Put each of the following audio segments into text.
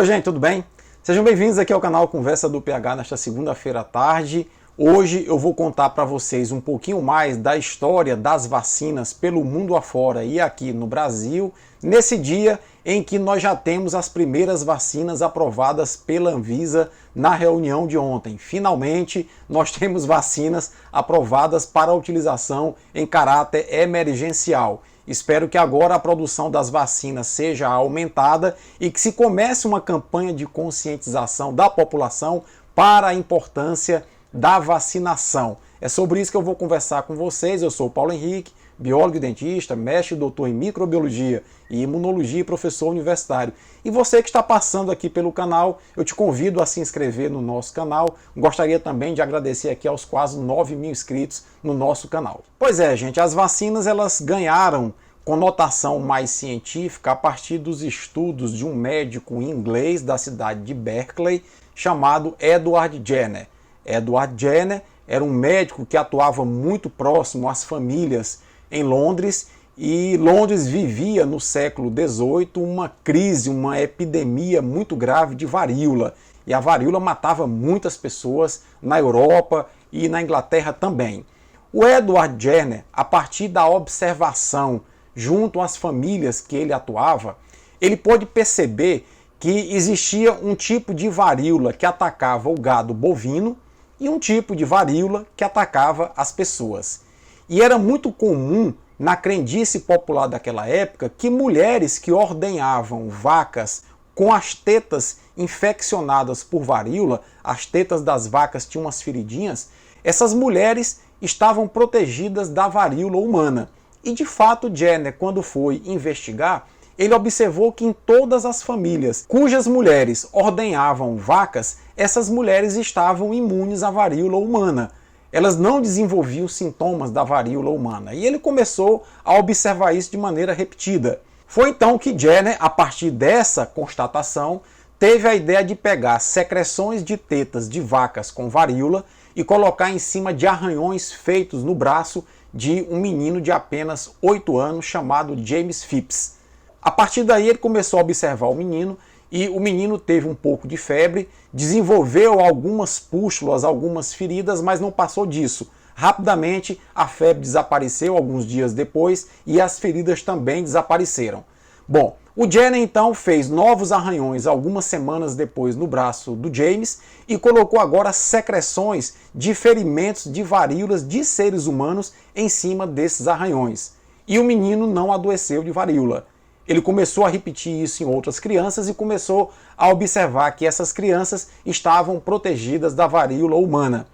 Oi gente, tudo bem? Sejam bem-vindos aqui ao canal Conversa do PH nesta segunda-feira à tarde. Hoje eu vou contar para vocês um pouquinho mais da história das vacinas pelo mundo afora e aqui no Brasil, nesse dia em que nós já temos as primeiras vacinas aprovadas pela Anvisa na reunião de ontem. Finalmente, nós temos vacinas aprovadas para utilização em caráter emergencial. Espero que agora a produção das vacinas seja aumentada e que se comece uma campanha de conscientização da população para a importância da vacinação. É sobre isso que eu vou conversar com vocês. Eu sou o Paulo Henrique, biólogo e dentista, mestre e doutor em microbiologia e imunologia e professor universitário. E você que está passando aqui pelo canal, eu te convido a se inscrever no nosso canal. Gostaria também de agradecer aqui aos quase 9.000 inscritos no nosso canal. Pois é, gente, as vacinas elas ganharam conotação mais científica a partir dos estudos de um médico inglês da cidade de Berkeley chamado Edward Jenner. Edward Jenner era um médico que atuava muito próximo às famílias em Londres, e Londres vivia no século XVIII uma crise, uma epidemia muito grave de varíola, e a varíola matava muitas pessoas na Europa e na Inglaterra também. O Edward Jenner, a partir da observação junto às famílias que ele atuava, ele pôde perceber que existia um tipo de varíola que atacava o gado bovino e um tipo de varíola que atacava as pessoas. E era muito comum na crendice popular daquela época que mulheres que ordenhavam vacas com as tetas infeccionadas por varíola, as tetas das vacas tinham umas feridinhas, essas mulheres estavam protegidas da varíola humana. E de fato Jenner, quando foi investigar, ele observou que em todas as famílias cujas mulheres ordenhavam vacas, essas mulheres estavam imunes à varíola humana. Elas não desenvolviam sintomas da varíola humana. E ele começou a observar isso de maneira repetida. Foi então que Jenner, a partir dessa constatação, teve a ideia de pegar secreções de tetas de vacas com varíola e colocar em cima de arranhões feitos no braço de um menino de apenas 8 anos chamado James Phipps. A partir daí ele começou a observar o menino e o menino teve um pouco de febre, desenvolveu algumas pústulas, algumas feridas, mas não passou disso. Rapidamente a febre desapareceu alguns dias depois e as feridas também desapareceram. Bom, o Jenner então fez novos arranhões algumas semanas depois no braço do James e colocou agora secreções de ferimentos de varíolas de seres humanos em cima desses arranhões. E o menino não adoeceu de varíola. Ele começou a repetir isso em outras crianças e começou a observar que essas crianças estavam protegidas da varíola humana.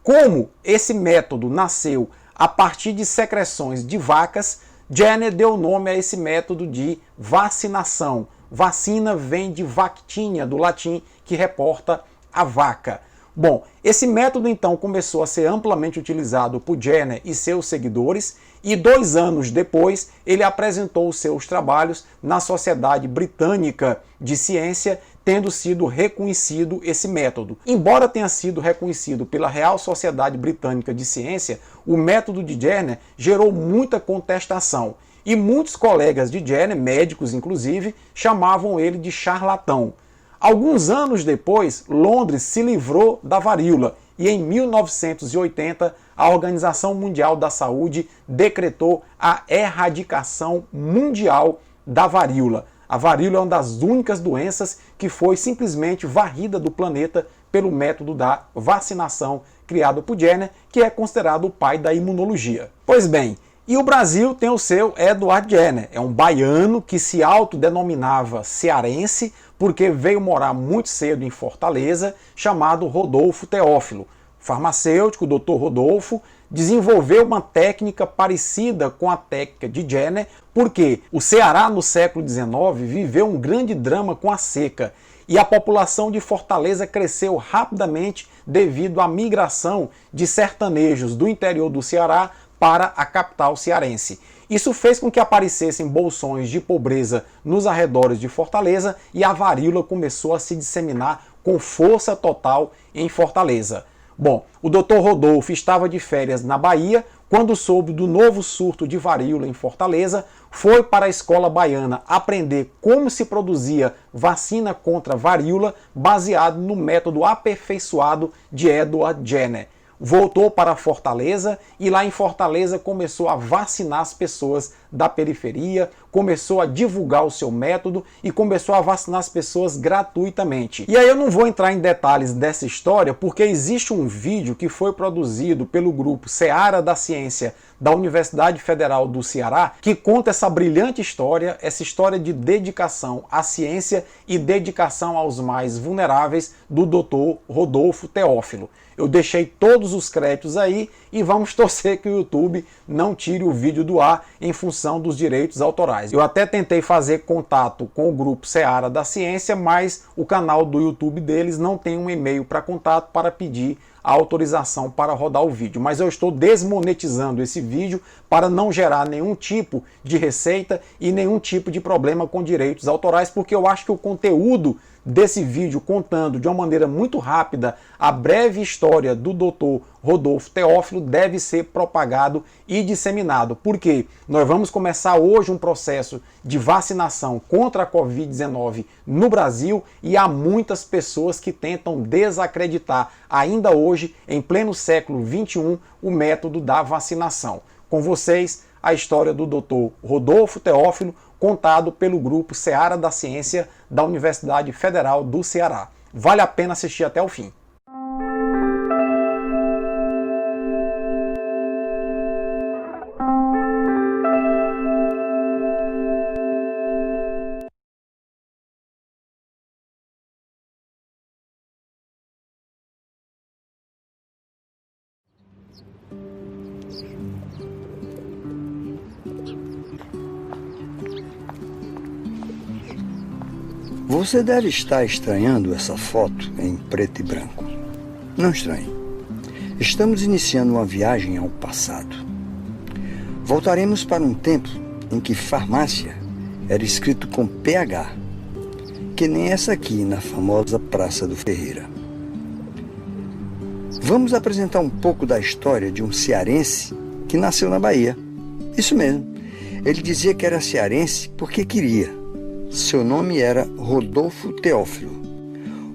Como esse método nasceu a partir de secreções de vacas, Jenner deu nome a esse método de vacinação. Vacina vem de vactinha, do latim, que reporta a vaca. Bom, esse método então começou a ser amplamente utilizado por Jenner e seus seguidores, e 2 anos depois ele apresentou os seus trabalhos na Sociedade Britânica de Ciência, tendo sido reconhecido esse método. Embora tenha sido reconhecido pela Real Sociedade Britânica de Ciência, o método de Jenner gerou muita contestação, e muitos colegas de Jenner, médicos inclusive, chamavam ele de charlatão. Alguns anos depois, Londres se livrou da varíola e em 1980 a Organização Mundial da Saúde decretou a erradicação mundial da varíola. A varíola é uma das únicas doenças que foi simplesmente varrida do planeta pelo método da vacinação criado por Jenner, que é considerado o pai da imunologia. Pois bem, e o Brasil tem o seu Edward Jenner, é um baiano que se autodenominava cearense porque veio morar muito cedo em Fortaleza, chamado Rodolfo Teófilo. Farmacêutico, Dr. Rodolfo, desenvolveu uma técnica parecida com a técnica de Jenner, porque o Ceará no século XIX viveu um grande drama com a seca e a população de Fortaleza cresceu rapidamente devido à migração de sertanejos do interior do Ceará para a capital cearense. Isso fez com que aparecessem bolsões de pobreza nos arredores de Fortaleza e a varíola começou a se disseminar com força total em Fortaleza. Bom, o Dr. Rodolfo estava de férias na Bahia quando soube do novo surto de varíola em Fortaleza, foi para a escola baiana aprender como se produzia vacina contra varíola baseado no método aperfeiçoado de Edward Jenner. Voltou para Fortaleza e lá em Fortaleza começou a vacinar as pessoas da periferia, começou a divulgar o seu método e começou a vacinar as pessoas gratuitamente. E aí eu não vou entrar em detalhes dessa história porque existe um vídeo que foi produzido pelo grupo Seara da Ciência da Universidade Federal do Ceará que conta essa brilhante história, essa história de dedicação à ciência e dedicação aos mais vulneráveis do Dr. Rodolfo Teófilo. Eu deixei todos os créditos aí e vamos torcer que o YouTube não tire o vídeo do ar em função dos direitos autorais. Eu até tentei fazer contato com o grupo Seara da Ciência, mas o canal do YouTube deles não tem um e-mail para contato para pedir a autorização para rodar o vídeo. Mas eu estou desmonetizando esse vídeo para não gerar nenhum tipo de receita e nenhum tipo de problema com direitos autorais, porque eu acho que o conteúdo desse vídeo contando de uma maneira muito rápida a breve história do Dr. Rodolfo Teófilo deve ser propagado e disseminado, porque nós vamos começar hoje um processo de vacinação contra a Covid-19 no Brasil e há muitas pessoas que tentam desacreditar ainda hoje, em pleno século XXI, o método da vacinação. Com vocês, a história do Dr. Rodolfo Teófilo, contado pelo grupo Seara da Ciência da Universidade Federal do Ceará. Vale a pena assistir até o fim. Você deve estar estranhando essa foto em preto e branco. Não estranhe. Estamos iniciando uma viagem ao passado. Voltaremos para um tempo em que farmácia era escrito com PH, que nem essa aqui na famosa Praça do Ferreira. Vamos apresentar um pouco da história de um cearense que nasceu na Bahia. Isso mesmo. Ele dizia que era cearense porque queria. Seu nome era Rodolfo Teófilo.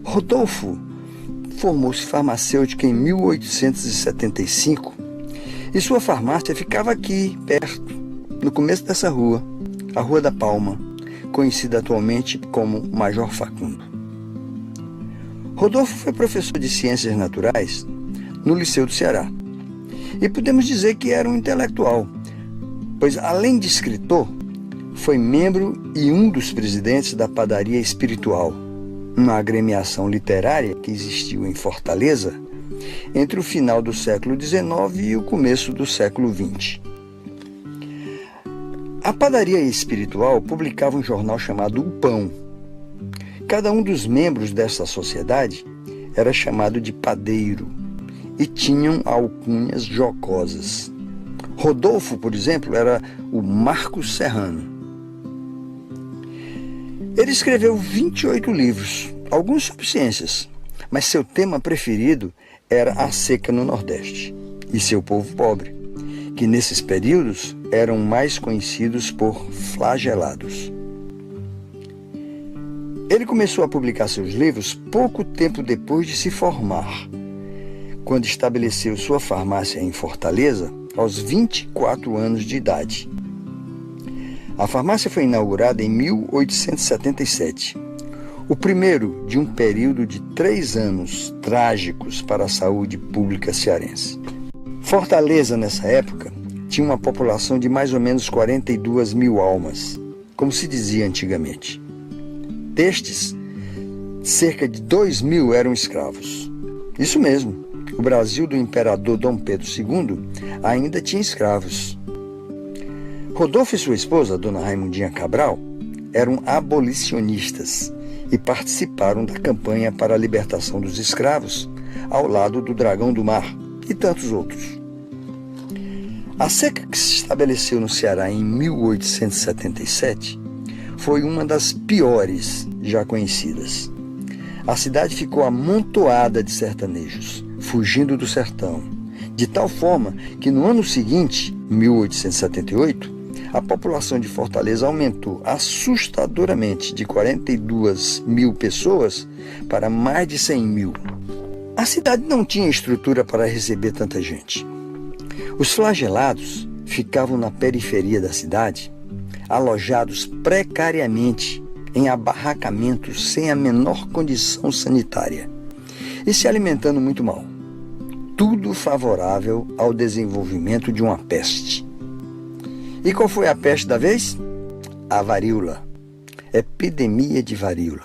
Rodolfo formou-se farmacêutico em 1875 e sua farmácia ficava aqui, perto, no começo dessa rua, a Rua da Palma, conhecida atualmente como Major Facundo. Rodolfo foi professor de Ciências Naturais no Liceu do Ceará e podemos dizer que era um intelectual, pois além de escritor, foi membro e um dos presidentes da Padaria Espiritual, uma agremiação literária que existiu em Fortaleza entre o final do século XIX e o começo do século XX. A Padaria Espiritual publicava um jornal chamado O Pão. Cada um dos membros dessa sociedade era chamado de padeiro e tinham alcunhas jocosas. Rodolfo, por exemplo, era o Marcos Serrano. Ele escreveu 28 livros, alguns sobre ciências, mas seu tema preferido era a seca no Nordeste e seu povo pobre, que nesses períodos eram mais conhecidos por flagelados. Ele começou a publicar seus livros pouco tempo depois de se formar, quando estabeleceu sua farmácia em Fortaleza aos 24 anos de idade. A farmácia foi inaugurada em 1877, o primeiro de um período de 3 anos trágicos para a saúde pública cearense. Fortaleza, nessa época, tinha uma população de mais ou menos 42 mil almas, como se dizia antigamente. Destes, cerca de 2 mil eram escravos. Isso mesmo, o Brasil do imperador Dom Pedro II ainda tinha escravos. Rodolfo e sua esposa, Dona Raimundinha Cabral, eram abolicionistas e participaram da campanha para a libertação dos escravos, ao lado do Dragão do Mar e tantos outros. A seca que se estabeleceu no Ceará em 1877 foi uma das piores já conhecidas. A cidade ficou amontoada de sertanejos, fugindo do sertão, de tal forma que no ano seguinte, 1878, a população de Fortaleza aumentou assustadoramente de 42 mil pessoas para mais de 100 mil. A cidade não tinha estrutura para receber tanta gente. Os flagelados ficavam na periferia da cidade, alojados precariamente em abarracamentos sem a menor condição sanitária e se alimentando muito mal. Tudo favorável ao desenvolvimento de uma peste. E qual foi a peste da vez? A varíola. Epidemia de varíola.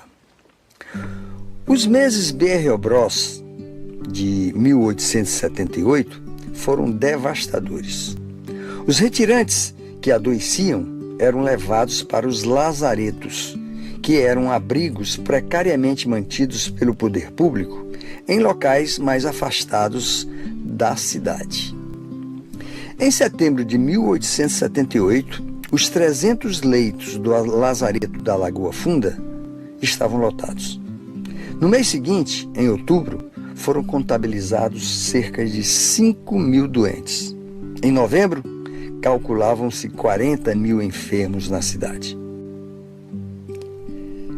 Os meses Berriobros de 1878 foram devastadores. Os retirantes que adoeciam eram levados para os lazaretos, que eram abrigos precariamente mantidos pelo poder público em locais mais afastados da cidade. Em setembro de 1878, os 300 leitos do lazareto da Lagoa Funda estavam lotados. No mês seguinte, em outubro, foram contabilizados cerca de 5 mil doentes. Em novembro, calculavam-se 40 mil enfermos na cidade.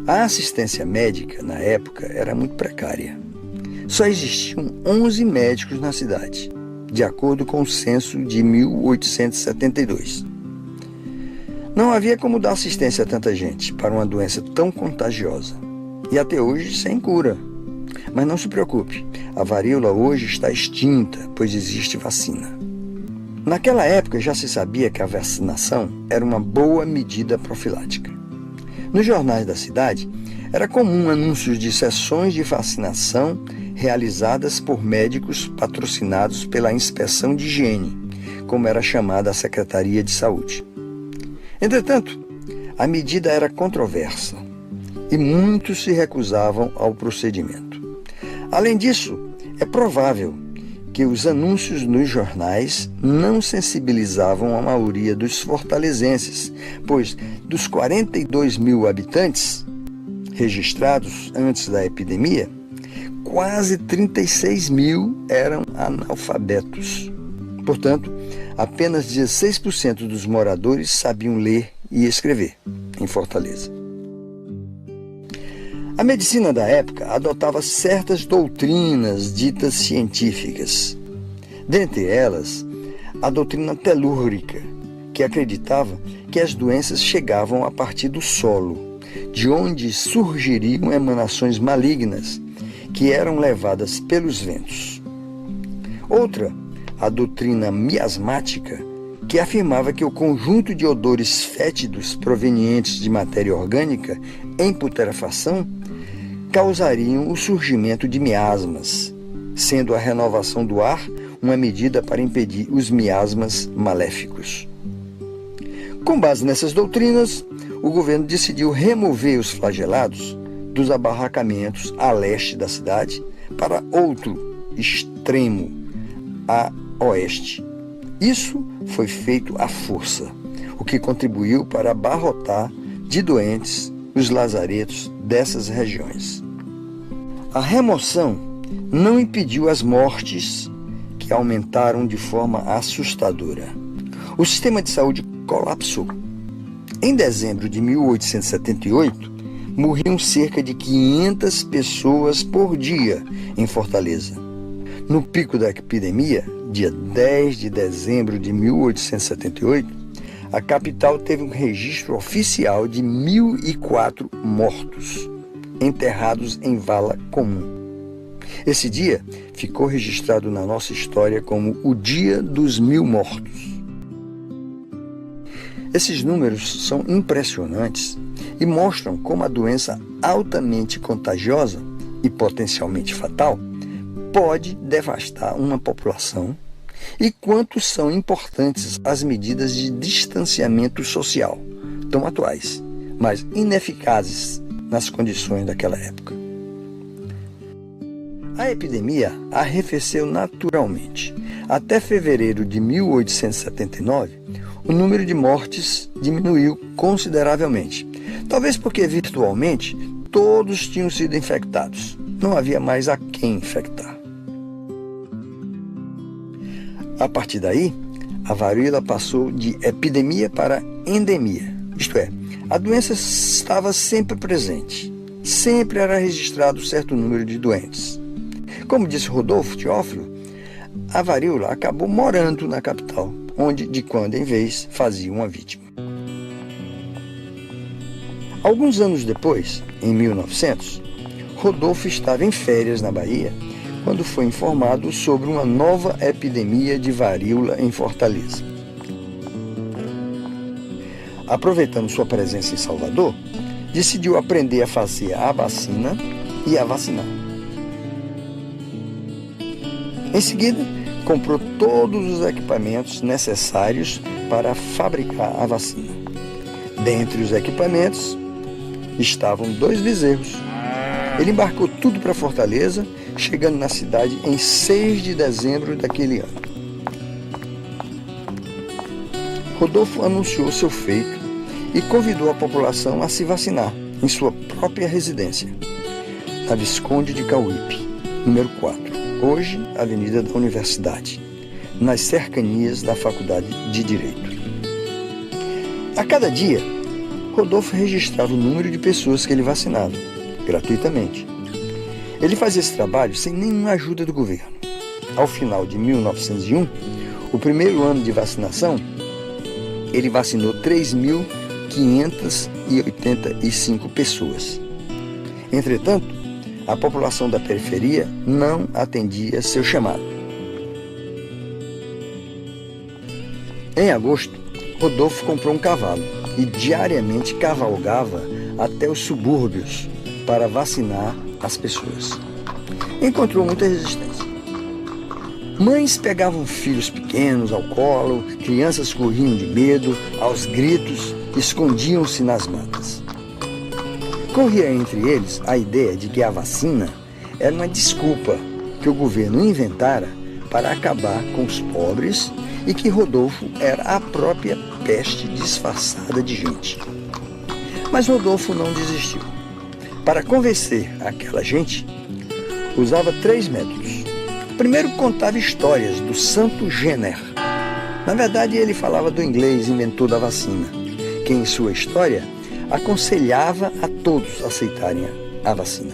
A assistência médica, na época, era muito precária. Só existiam 11 médicos na cidade, de acordo com o censo de 1872. Não havia como dar assistência a tanta gente para uma doença tão contagiosa. E até hoje sem cura. Mas não se preocupe, a varíola hoje está extinta, pois existe vacina. Naquela época já se sabia que a vacinação era uma boa medida profilática. Nos jornais da cidade, era comum anúncios de sessões de vacinação realizadas por médicos patrocinados pela Inspeção de Higiene, como era chamada a Secretaria de Saúde. Entretanto, a medida era controversa e muitos se recusavam ao procedimento. Além disso, é provável que os anúncios nos jornais não sensibilizavam a maioria dos fortalezenses, pois dos 42 mil habitantes registrados antes da epidemia, quase 36 mil eram analfabetos. Portanto, apenas 16% dos moradores sabiam ler e escrever em Fortaleza. A medicina da época adotava certas doutrinas ditas científicas. Dentre elas, a doutrina telúrica, que acreditava que as doenças chegavam a partir do solo, de onde surgiriam emanações malignas que eram levadas pelos ventos. Outra, a doutrina miasmática, que afirmava que o conjunto de odores fétidos provenientes de matéria orgânica em putrefação causariam o surgimento de miasmas, sendo a renovação do ar uma medida para impedir os miasmas maléficos. Com base nessas doutrinas, o governo decidiu remover os flagelados dos abarracamentos a leste da cidade para outro extremo, a oeste. Isso foi feito à força, o que contribuiu para abarrotar de doentes os lazaretos dessas regiões. A remoção não impediu as mortes, que aumentaram de forma assustadora. O sistema de saúde colapsou. Em dezembro de 1878, morriam cerca de 500 pessoas por dia em Fortaleza. No pico da epidemia, dia 10 de dezembro de 1878, a capital teve um registro oficial de 1.004 mortos, enterrados em vala comum. Esse dia ficou registrado na nossa história como o Dia dos 1000 Mortos. Esses números são impressionantes e mostram como a doença altamente contagiosa e potencialmente fatal pode devastar uma população e quanto são importantes as medidas de distanciamento social, tão atuais, mas ineficazes nas condições daquela época. A epidemia arrefeceu naturalmente. Até fevereiro de 1879, o número de mortes diminuiu consideravelmente. Talvez porque virtualmente todos tinham sido infectados. Não havia mais a quem infectar. A partir daí, a varíola passou de epidemia para endemia, isto é, a doença estava sempre presente, sempre era registrado certo número de doentes. Como disse Rodolfo Teófilo, a varíola acabou morando na capital, onde de quando em vez fazia uma vítima. Alguns anos depois, em 1900, Rodolfo estava em férias na Bahia quando foi informado sobre uma nova epidemia de varíola em Fortaleza. Aproveitando sua presença em Salvador, decidiu aprender a fazer a vacina e a vacinar. Em seguida, comprou todos os equipamentos necessários para fabricar a vacina. Dentre os equipamentos estavam 2 bezerros. Ele embarcou tudo para Fortaleza, chegando na cidade em 6 de dezembro daquele ano. Rodolfo anunciou seu feito e convidou a população a se vacinar em sua própria residência, na Visconde de Cauípe, número 4, hoje Avenida da Universidade, nas cercanias da Faculdade de Direito. A cada dia, Rodolfo registrava o número de pessoas que ele vacinava, gratuitamente. Ele fazia esse trabalho sem nenhuma ajuda do governo. Ao final de 1901, o primeiro ano de vacinação, ele vacinou 3.585 pessoas. Entretanto, a população da periferia não atendia seu chamado. Em agosto, Rodolfo comprou um cavalo e diariamente cavalgava até os subúrbios para vacinar as pessoas. Encontrou muita resistência. Mães pegavam filhos pequenos ao colo, crianças corriam de medo, aos gritos, escondiam-se nas matas. Corria entre eles a ideia de que a vacina era uma desculpa que o governo inventara para acabar com os pobres e que Rodolfo era a própria peste disfarçada de gente. Mas Rodolfo não desistiu. Para convencer aquela gente, usava 3 métodos. Primeiro, contava histórias do Santo Jenner. Na verdade, ele falava do inglês inventor da vacina, que em sua história aconselhava a todos aceitarem a vacina.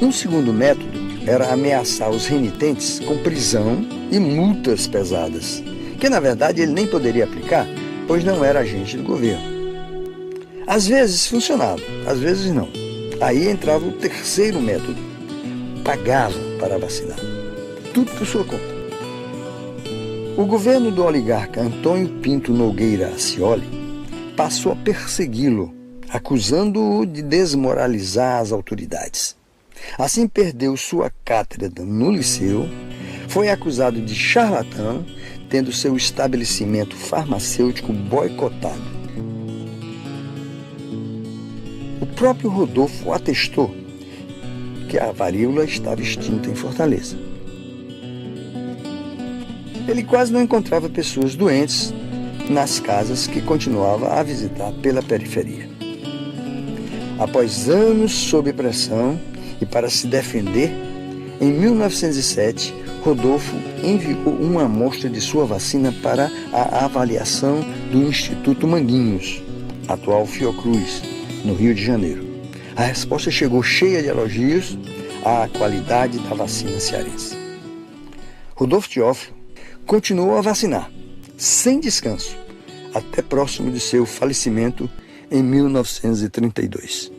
Um segundo método era ameaçar os renitentes com prisão e multas pesadas, que na verdade ele nem poderia aplicar, pois não era agente do governo. Às vezes funcionava, às vezes não. Aí entrava o terceiro método. Pagava para vacinar. Tudo por sua conta. O governo do oligarca Antônio Pinto Nogueira Accioli passou a persegui-lo, acusando-o de desmoralizar as autoridades. Assim perdeu sua cátedra no liceu, foi acusado de charlatão, tendo seu estabelecimento farmacêutico boicotado. O próprio Rodolfo atestou que a varíola estava extinta em Fortaleza. Ele quase não encontrava pessoas doentes nas casas que continuava a visitar pela periferia. Após anos sob pressão e para se defender, em 1907, Rodolfo enviou uma amostra de sua vacina para a avaliação do Instituto Manguinhos, atual Fiocruz, no Rio de Janeiro. A resposta chegou cheia de elogios à qualidade da vacina cearense. Rodolfo Teófilo continuou a vacinar, sem descanso, até próximo de seu falecimento em 1932.